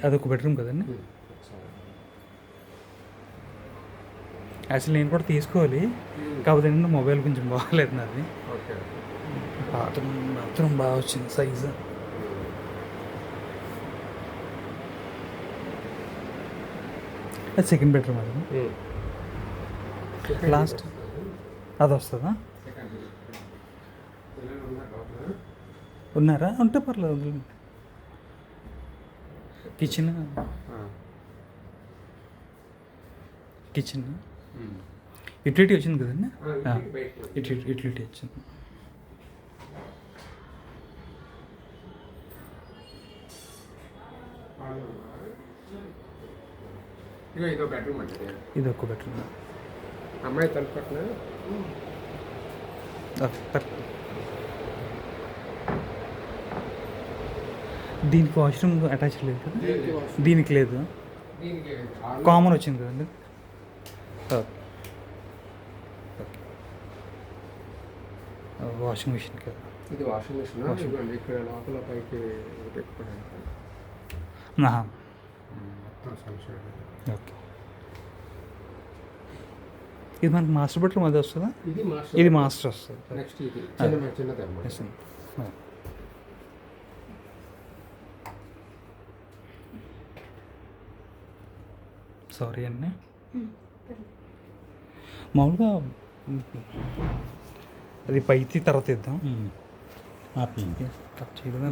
అదొక బెడ్రూమ్ కదండి. యాక్చువల్లీ నేను కూడా తీసుకోవాలి, కాకపోతే ఏంటంటే మొబైల్ కొంచెం బాగాలేదు నాది. ఓకే. బాత్రూమ్ బాగా వచ్చింది సైజు. అది సెకండ్ బెడ్రూమ్ అది. లాస్ట్ అది వస్తుందా? ఉన్నారా? ఉంటే పర్లేదు. కిచెన్ యూటిలిటీ వచ్చింది కదండి. యూటిలిటీ వచ్చింది. ఇదో బెడ్రూమ్ అంటే ఇది ఒక్క బెడ్రూమ్. అమ్మాయి తలుపు పక్కన దీనికి వాష్రూమ్ అటాచ్ లేదు కదా. దీనికి లేదు, కామన్ వచ్చింది కదండి. వాషింగ్ మిషన్ కదా. ఇది వాషింగ్ మిషన్. ఇదిగోండి ఇక్కడ లోపల పైకి పెట్టుకోవడానికి మొత్తం సంక్షేమం. ఓకే. ఇది మనకి మాస్టర్ బెడ్రూమ్ అది వస్తుందా? ఇది మాస్టర్ వస్తుంది. నెక్స్ట్ ఇది చిన్నది అన్నమాట. సారీ అండి. మామూలుగా అది పైకి తర్వాత ఇద్దాం. చేయదా